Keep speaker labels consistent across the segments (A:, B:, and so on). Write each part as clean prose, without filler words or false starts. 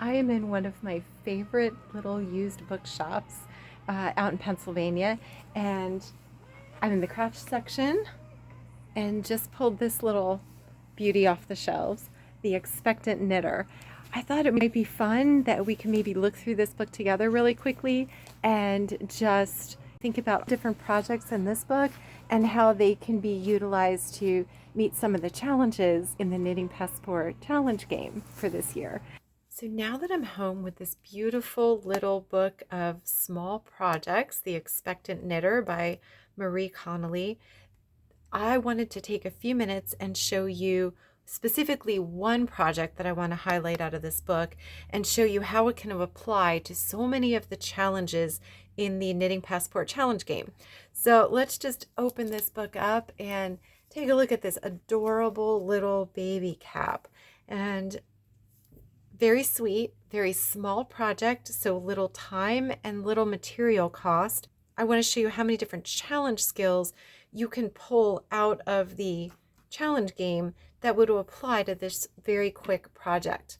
A: I am in one of my favorite little used bookshops out in Pennsylvania, and I'm in the craft section and just pulled this little beauty off the shelves, The Expectant Knitter. I thought it might be fun that we can maybe look through this book together really quickly and just think about different projects in this book and how they can be utilized to meet some of the challenges in the Knitting Passport Challenge game for this year. So now that I'm home with this beautiful little book of small projects, The Expectant Knitter by Marie Connolly, I wanted to take a few minutes and show you specifically one project that I want to highlight out of this book and show you how it can apply to so many of the challenges in the Knitting Passport Challenge game. So let's just open this book up and take a look at this adorable little baby cap. And very sweet, very small project, so little time and little material cost. I want to show you how many different challenge skills you can pull out of the challenge game that would apply to this very quick project.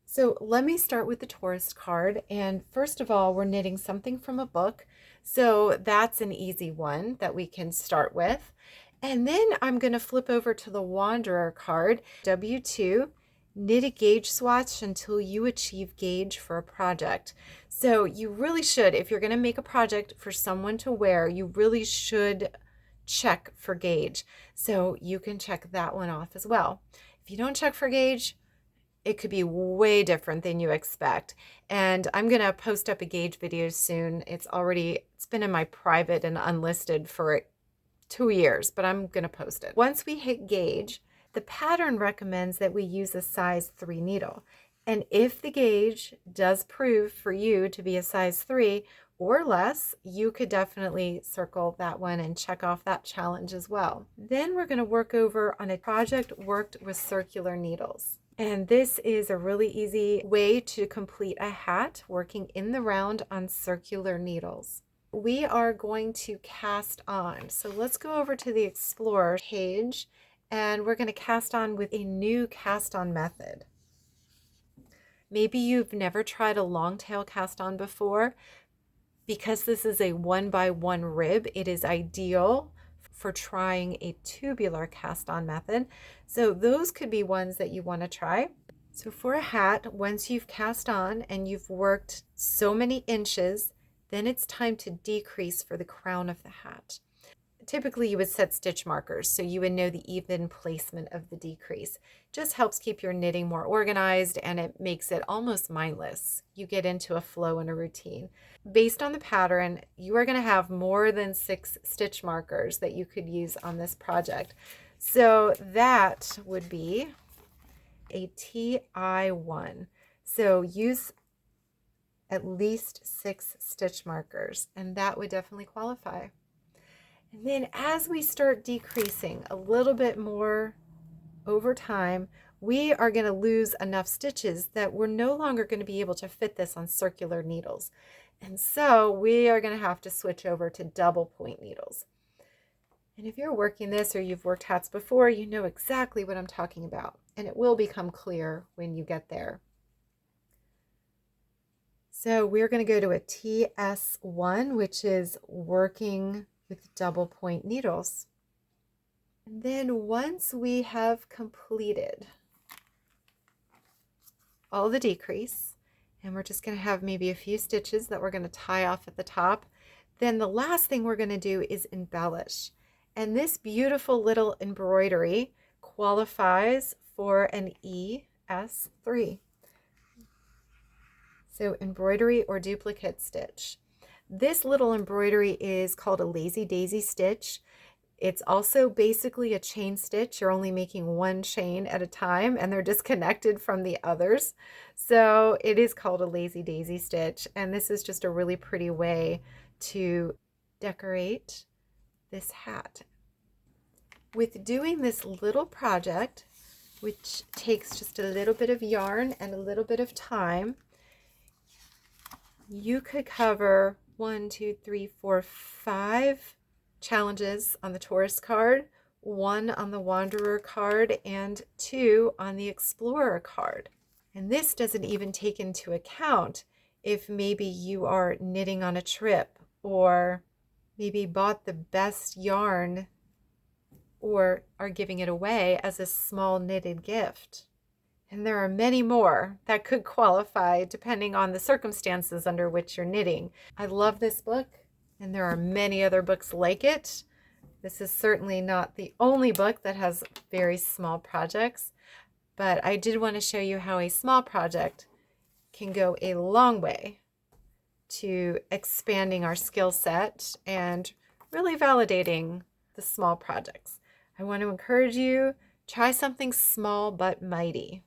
A: So let me start with the tourist card. And first of all, we're knitting something from a book. So that's an easy one that we can start with. And then I'm going to flip over to the Wanderer card, W2. Knit a gauge swatch until you achieve gauge for a project. So you really should, if you're going to make a project for someone to wear, you really should check for gauge. So you can check that one off as well. If you don't check for gauge, it could be way different than you expect. And I'm going to post up a gauge video soon. It's been in my private and unlisted for 2 years, but I'm going to post it. Once we hit gauge, the pattern recommends that we use a size 3 needle. And if the gauge does prove for you to be a size 3 or less, you could definitely circle that one and check off that challenge as well. Then we're going to work over on a project worked with circular needles. And this is a really easy way to complete a hat working in the round on circular needles. We are going to cast on. So let's go over to the Explorer page and we're going to cast on with a new cast on method. Maybe you've never tried a long tail cast on before. Because this is a 1x1 rib, it is ideal for trying a tubular cast on method. So those could be ones that you want to try. So for a hat, once you've cast on and you've worked so many inches, then it's time to decrease for the crown of the hat. Typically you would set stitch markers so you would know the even placement of the decrease. Just helps keep your knitting more organized and it makes it almost mindless. You get into a flow and a routine. Based on the pattern, you are going to have more than 6 stitch markers that you could use on this project. So that would be a TI1. So use at least 6 stitch markers and that would definitely qualify. And then as we start decreasing a little bit more over time, we are going to lose enough stitches that we're no longer going to be able to fit this on circular needles. And so we are going to have to switch over to double point needles. And if you're working this or you've worked hats before, you know exactly what I'm talking about. And it will become clear when you get there. So we're going to go to a TS1, which is working with double point needles. And then once we have completed all the decrease, and we're just going to have maybe a few stitches that we're going to tie off at the top, then the last thing we're going to do is embellish. And this beautiful little embroidery qualifies for an ES3. So embroidery or duplicate stitch. This little embroidery is called a lazy daisy stitch. It's also basically a chain stitch. You're only making one chain at a time and they're disconnected from the others. So it is called a lazy daisy stitch. And this is just a really pretty way to decorate this hat. With doing this little project, which takes just a little bit of yarn and a little bit of time, you could cover 1, 2, 3, 4, 5 challenges on the tourist card, 1 on the Wanderer card, and 2 on the Explorer card. And this doesn't even take into account if maybe you are knitting on a trip, or maybe bought the best yarn or are giving it away as a small knitted gift. And there are many more that could qualify depending on the circumstances under which you're knitting. I love this book, and there are many other books like it. This is certainly not the only book that has very small projects, but I did want to show you how a small project can go a long way to expanding our skill set and really validating the small projects. I want to encourage you, try something small but mighty.